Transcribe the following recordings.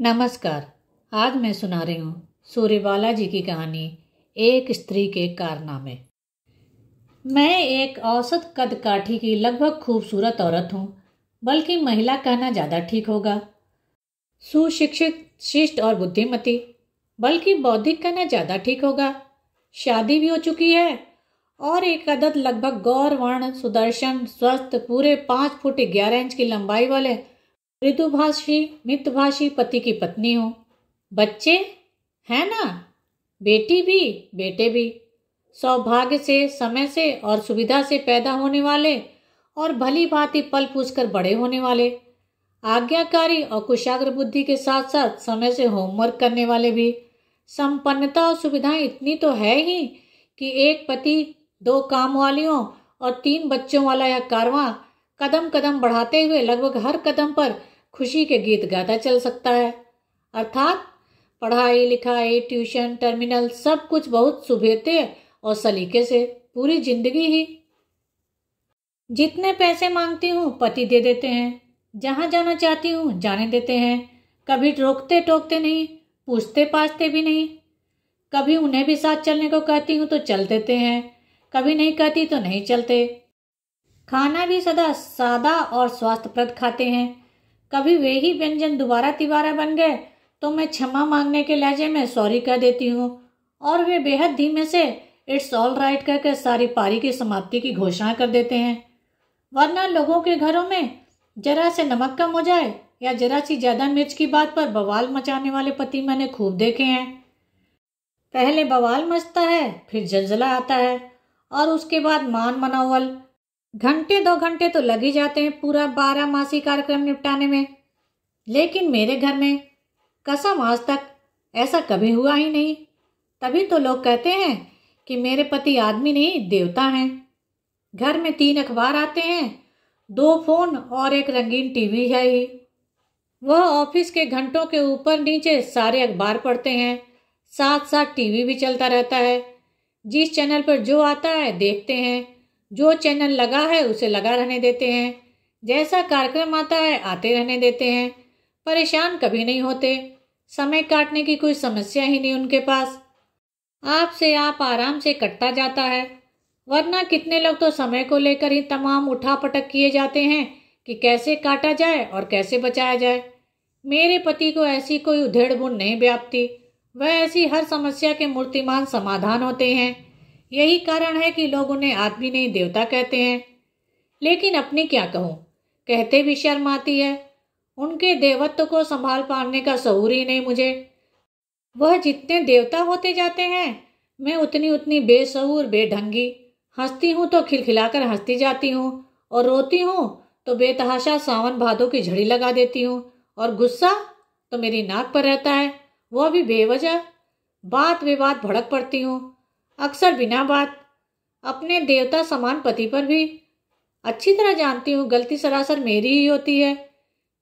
नमस्कार। आज मैं सुना रही हूँ सूर्यबाला जी की कहानी एक स्त्री के कारनामे। मैं एक औसत कद काठी की लगभग खूबसूरत औरत हूँ, बल्कि महिला कहना ज़्यादा ठीक होगा। सुशिक्षित, शिष्ट और बुद्धिमती, बल्कि बौद्धिक कहना ज़्यादा ठीक होगा। शादी भी हो चुकी है और एक अदद लगभग गौर वर्ण, सुदर्शन, स्वस्थ, पूरे 5 फुट 11 इंच की लंबाई वाले मृदुभाषी मितभाषी पति की पत्नी हूँ। बच्चे हैं ना, बेटी भी बेटे भी, सौभाग्य से, समय से और सुविधा से पैदा होने वाले और भली भांति पल पूछ कर बड़े होने वाले, आज्ञाकारी और कुशाग्र बुद्धि के साथ साथ समय से होमवर्क करने वाले भी। संपन्नता और सुविधाएं इतनी तो है ही कि एक पति, 2 काम वालियों और 3 बच्चों वाला यह कारवां कदम कदम बढ़ाते हुए लगभग हर कदम पर खुशी के गीत गाता चल सकता है। अर्थात पढ़ाई लिखाई, ट्यूशन, टर्मिनल, सब कुछ बहुत सुभेते और सलीके से, पूरी जिंदगी ही। जितने पैसे मांगती हूँ पति दे देते हैं, जहाँ जाना चाहती हूँ जाने देते हैं, कभी रोकते टोकते नहीं, पूछते पाछते भी नहीं। कभी उन्हें भी साथ चलने को कहती हूँ तो चल देते हैं, कभी नहीं कहती तो नहीं चलते। खाना भी सदा सादा और स्वास्थ्यप्रद खाते हैं। कभी वे ही व्यंजन दोबारा तिबारा बन गए तो मैं क्षमा मांगने के लहजे में सॉरी कह देती हूँ और वे बेहद धीमे से इट्स ऑल राइट कहकर सारी पारी की समाप्ति की घोषणा कर देते हैं। वरना लोगों के घरों में जरा से नमक कम हो जाए या जरा सी ज्यादा मिर्च की बात पर बवाल मचाने वाले पति मैंने खूब देखे हैं। पहले बवाल मचता है, फिर जलजला आता है और उसके बाद मान मनोवल। घंटे 2 घंटे तो लग ही जाते हैं पूरा 12 मासी कार्यक्रम निपटाने में। लेकिन मेरे घर में कसम आज तक ऐसा कभी हुआ ही नहीं। तभी तो लोग कहते हैं कि मेरे पति आदमी नहीं देवता हैं। घर में 3 अखबार आते हैं, 2 फोन और एक रंगीन टीवी है ही। वह ऑफिस के घंटों के ऊपर नीचे सारे अखबार पढ़ते हैं, साथ साथ टीवी भी चलता रहता है। जिस चैनल पर जो आता है देखते हैं, जो चैनल लगा है उसे लगा रहने देते हैं, जैसा कार्यक्रम आता है आते रहने देते हैं। परेशान कभी नहीं होते, समय काटने की कोई समस्या ही नहीं उनके पास। आपसे आप आराम से कटता जाता है। वरना कितने लोग तो समय को लेकर ही तमाम उठापटक किए जाते हैं कि कैसे काटा जाए और कैसे बचाया जाए। मेरे पति को ऐसी कोई उधेड़ बुन नहीं व्यापती। वह ऐसी हर समस्या के मूर्तिमान समाधान होते हैं। यही कारण है कि लोग उन्हें आदमी नहीं देवता कहते हैं। लेकिन अपनी क्या कहूँ, कहते भी शर्म आती है। उनके देवत्व को संभाल पाने का शऊर ही नहीं मुझे। वह जितने देवता होते जाते हैं, मैं उतनी उतनी बेशऊर, बेढंगी। हंसती हूँ तो खिलखिलाकर हंसती जाती हूँ और रोती हूँ तो बेतहाशा सावन भादों की झड़ी लगा देती हूँ। और गुस्सा तो मेरी नाक पर रहता है, वह भी बेवजह। बात बेबात भड़क पड़ती हूँ, अक्सर बिना बात। अपने देवता समान पति पर भी अच्छी तरह जानती हूँ गलती सरासर मेरी ही होती है।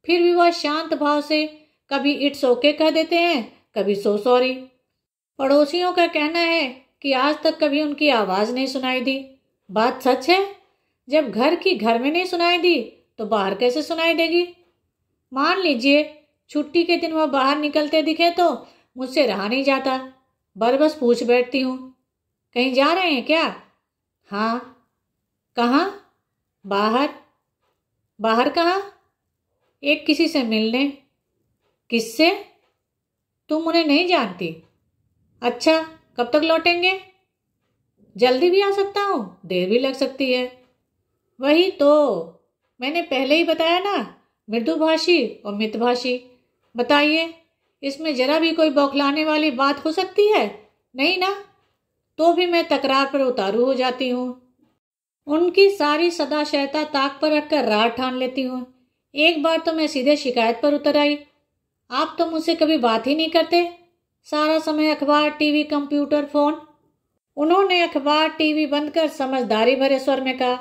फिर भी वह शांत भाव से कभी इट्स ओके कह देते हैं, कभी सो सॉरी। पड़ोसियों का कहना है कि आज तक कभी उनकी आवाज़ नहीं सुनाई दी। बात सच है। जब घर की घर में नहीं सुनाई दी तो बाहर कैसे सुनाई देगी। मान लीजिए छुट्टी के दिन वह बाहर निकलते दिखे तो मुझसे रहा नहीं जाता। बस पूछ बैठती हूँ, कहीं जा रहे हैं क्या? हाँ। कहाँ? बाहर। बाहर कहाँ? एक किसी से मिलने। किससे? तुम उन्हें नहीं जानती? अच्छा, कब तक लौटेंगे? जल्दी भी आ सकता हूँ, देर भी लग सकती है। वही तो मैंने पहले ही बताया ना, मृदुभाषी और मितभाषी। बताइए, इसमें जरा भी कोई बौखलाने वाली बात हो सकती है? नहीं ना? तो भी मैं तकरार पर उतारू हो जाती हूँ। उनकी सारी सदाशयता ताक पर रखकर राह ठान लेती हूँ। एक बार तो मैं सीधे शिकायत पर उतर आई। आप तो मुझसे कभी बात ही नहीं करते, सारा समय अखबार, टीवी, कंप्यूटर, फोन। उन्होंने अखबार टीवी बंद कर समझदारी भरे स्वर में कहा,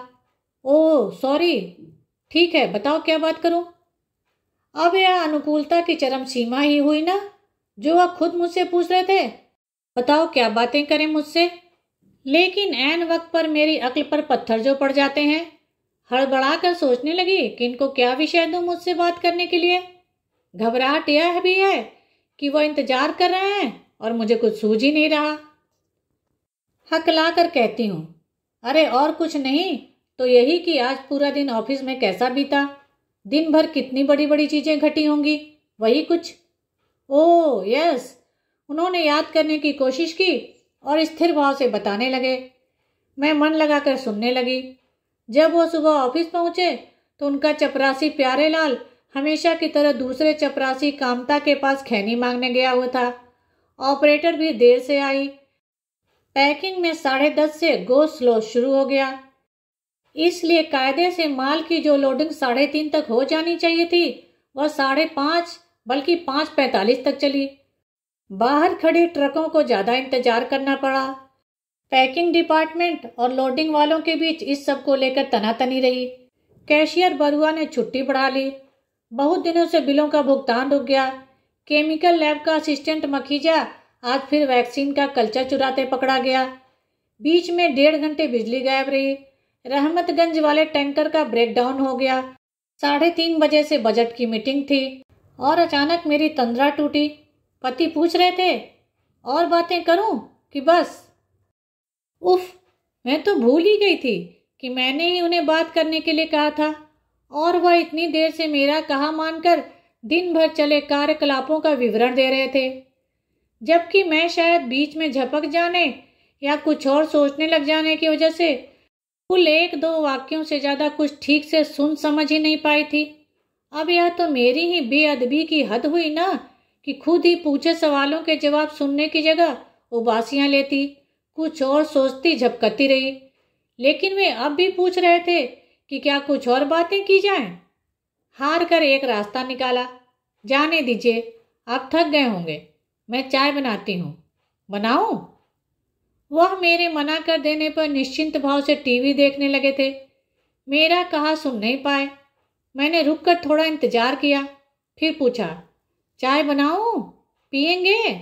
ओह सॉरी, ठीक है, बताओ क्या बात करूं। अब यह अनुकूलता की चरम सीमा ही हुई ना, जो वह खुद मुझसे पूछ रहे थे। बताओ क्या बातें करें मुझसे। लेकिन ऐन वक्त पर मेरी अक्ल पर पत्थर जो पड़ जाते हैं। हड़बड़ा कर सोचने लगी कि इनको क्या विषय दूं मुझसे बात करने के लिए। घबराहट यह भी है कि वो इंतजार कर रहे हैं और मुझे कुछ सूझ ही नहीं रहा। हकला कर कहती हूँ, अरे और कुछ नहीं तो यही कि आज पूरा दिन ऑफिस में कैसा बीता। दिन भर कितनी बड़ी बड़ी चीजें घटी होंगी, वही कुछ। Oh yes. उन्होंने याद करने की कोशिश की और स्थिर भाव से बताने लगे। मैं मन लगाकर सुनने लगी। जब वो सुबह ऑफिस पहुंचे तो उनका चपरासी प्यारेलाल हमेशा की तरह दूसरे चपरासी कामता के पास खैनी मांगने गया हुआ था। ऑपरेटर भी देर से आई। पैकिंग में 10:30 से गो स्लो शुरू हो गया, इसलिए कायदे से माल की जो लोडिंग 3:30 तक हो जानी चाहिए थी वह 5:30 बल्कि 5:45 तक चली। बाहर खड़ी ट्रकों को ज्यादा इंतजार करना पड़ा। पैकिंग डिपार्टमेंट और लोडिंग वालों के बीच इस सब को लेकर तनातनी रही। कैशियर बरुआ ने छुट्टी बढ़ा ली। बहुत दिनों से बिलों का भुगतान रुक गया। केमिकल लैब का असिस्टेंट मखीजा आज फिर वैक्सीन का कल्चर चुराते पकड़ा गया। बीच में 1.5 घंटे बिजली गायब रही। रहमतगंज वाले टैंकर का ब्रेकडाउन हो गया। 3:30 बजे से बजट की मीटिंग थी और अचानक मेरी तंद्रा टूटी। पति पूछ रहे थे, और बातें करूं कि बस? उफ, मैं तो भूल ही गई थी कि मैंने ही उन्हें बात करने के लिए कहा था और वह इतनी देर से मेरा कहा मानकर दिन भर चले कार्यकलापों का विवरण दे रहे थे, जबकि मैं शायद बीच में झपक जाने या कुछ और सोचने लग जाने की वजह से कुल 1-2 वाक्यों से ज्यादा कुछ ठीक से सुन समझ ही नहीं पाई थी। अब यह तो मेरी ही बेअदबी की हद हुई ना कि खुद ही पूछे सवालों के जवाब सुनने की जगह उबासियां लेती, कुछ और सोचती झपकती रही। लेकिन वे अब भी पूछ रहे थे कि क्या कुछ और बातें की जाएं। हार कर एक रास्ता निकाला, जाने दीजिए, आप थक गए होंगे, मैं चाय बनाती हूँ। बनाऊं? वह मेरे मना कर देने पर निश्चिंत भाव से टीवी देखने लगे थे। मेरा कहा सुन नहीं पाए। मैंने रुककर थोड़ा इंतजार किया, फिर पूछा, चाय बनाऊं? पिएंगे?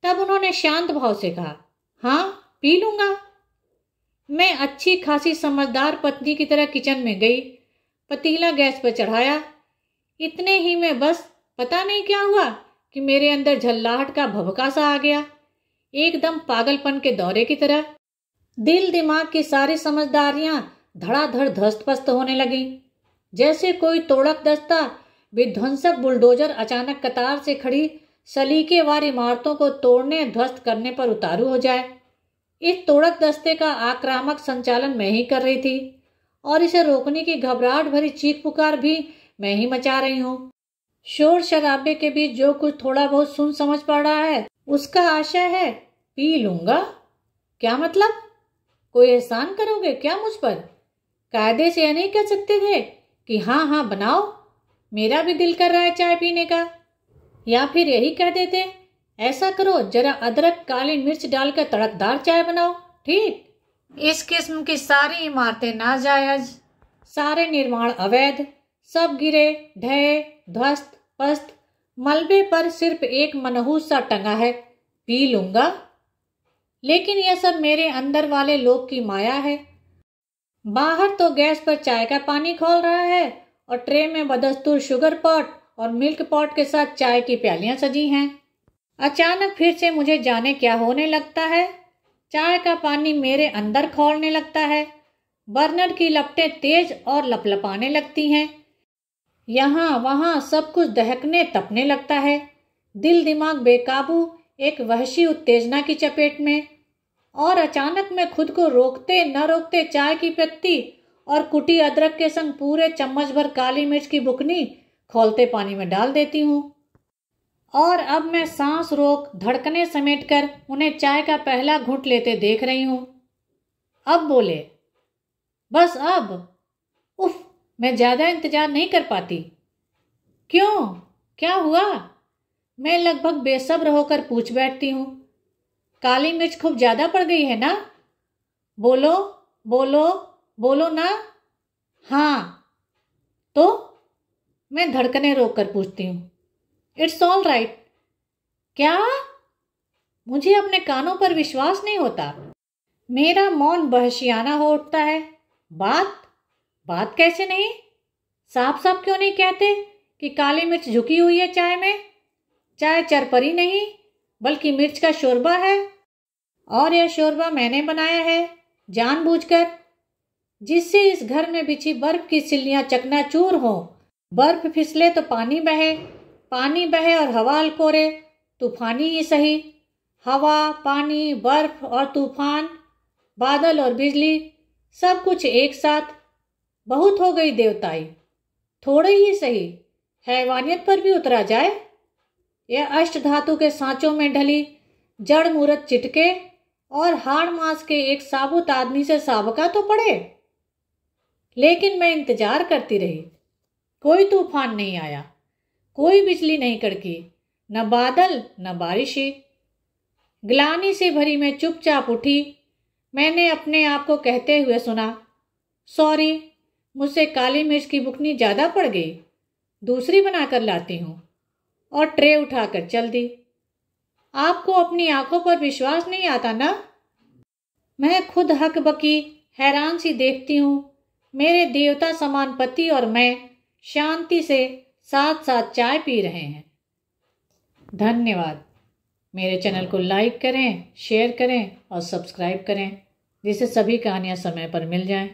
तब उन्होंने शांत भाव से कहा, हाँ पी लूंगा। मैं अच्छी खासी समझदार पत्नी की तरह किचन में गई, पतीला गैस पर चढ़ाया। इतने ही में बस पता नहीं क्या हुआ कि मेरे अंदर झल्लाहट का भभका सा आ गया, एकदम पागलपन के दौरे की तरह। दिल दिमाग की सारी समझदारियां धड़ाधड़ ध्वस्त पस्त होने लगी, जैसे कोई तोड़क दस्ता विध्वंसक बुलडोजर अचानक कतार से खड़ी सलीकेवार इमारतों को तोड़ने ध्वस्त करने पर उतारू हो जाए। इस तोड़क दस्ते का आक्रामक संचालन मैं ही कर रही थी और इसे रोकने की घबराहट भरी चीख पुकार भी मैं ही मचा रही हूँ। शोर शराबे के बीच जो कुछ थोड़ा बहुत सुन समझ पड़ रहा है उसका आशय है पी लूंगा। क्या मतलब? कोई एहसान करोगे क्या मुझ पर? कायदे से यह नहीं कह सकते थे कि हाँ हाँ बनाओ, मेरा भी दिल कर रहा है चाय पीने का? या फिर यही कह देते, ऐसा करो जरा अदरक काली मिर्च डालकर तड़कदार चाय बनाओ, ठीक? इस किस्म की सारी इमारतें नाजायज, सारे निर्माण अवैध, सब गिरे ढहे ध्वस्त पस्त, मलबे पर सिर्फ एक मनहूस सा टंगा है, पी लूंगा। लेकिन यह सब मेरे अंदर वाले लोग की माया है। बाहर तो गैस पर चाय का पानी खौल रहा है और ट्रे में बदस्तूर शुगर पॉट और मिल्क पॉट के साथ चाय की प्यालियां सजी हैं। अचानक फिर से मुझे जाने क्या होने लगता है। चाय का पानी मेरे अंदर खौलने लगता है। बर्नर की लपटें तेज और लपलपाने लगती हैं। यहाँ वहाँ सब कुछ दहकने तपने लगता है। दिल दिमाग बेकाबू एक वहशी उत्तेजना की चपेट में। और अचानक मैं खुद को रोकते न रोकते चाय की पत्ती और कुटी अदरक के संग पूरे चम्मच भर काली मिर्च की बुकनी खौलते पानी में डाल देती हूँ। और अब मैं सांस रोक धड़कने समेटकर उन्हें चाय का पहला घूंट लेते देख रही हूँ। अब बोले, बस अब। उफ, मैं ज्यादा इंतजार नहीं कर पाती। क्यों, क्या हुआ? मैं लगभग बेसब्र होकर पूछ बैठती हूँ। काली मिर्च खूब ज्यादा पड़ गई है ना? बोलो बोलो बोलो ना। हाँ। तो मैं धड़कने रोक कर पूछती हूँ। It's all right. क्या? मुझे अपने कानों पर विश्वास नहीं होता। मेरा मौन बहशियाना हो उठता है। बात कैसे नहीं? साफ साफ क्यों नहीं कहते कि काली मिर्च झुकी हुई है चाय में। चाय चरपरी नहीं बल्कि मिर्च का शोरबा है, और यह शोरबा मैंने बनाया है जानबूझकर, जिससे इस घर में बिछी बर्फ की सिल्लियां चकनाचूर हों। बर्फ फिसले तो पानी बहे और हवा अलकोरे, तूफानी ही सही। हवा, पानी, बर्फ और तूफान, बादल और बिजली, सब कुछ एक साथ। बहुत हो गई देवताई, थोड़े ही सही हैवानियत पर भी उतरा जाए। यह अष्ट धातु के सांचों में ढली जड़ मूरत चिटके और हाड़ मांस के एक साबुत आदमी से साबका तो पड़े। लेकिन मैं इंतजार करती रही। कोई तूफान नहीं आया, कोई बिजली नहीं कड़की, न बादल न बारिशी। ग्लानि से भरी मैं चुपचाप उठी। मैंने अपने आप को कहते हुए सुना, सॉरी, मुझसे काली मिर्च की बुकनी ज्यादा पड़ गई, दूसरी बनाकर लाती हूँ, और ट्रे उठाकर चल दी। आपको अपनी आंखों पर विश्वास नहीं आता ना? मैं खुद हकबकी हैरान सी देखती हूँ। मेरे देवता समान पति और मैं शांति से साथ साथ चाय पी रहे हैं। धन्यवाद। मेरे चैनल को लाइक करें, शेयर करें और सब्सक्राइब करें, जिससे सभी कहानियाँ समय पर मिल जाएं।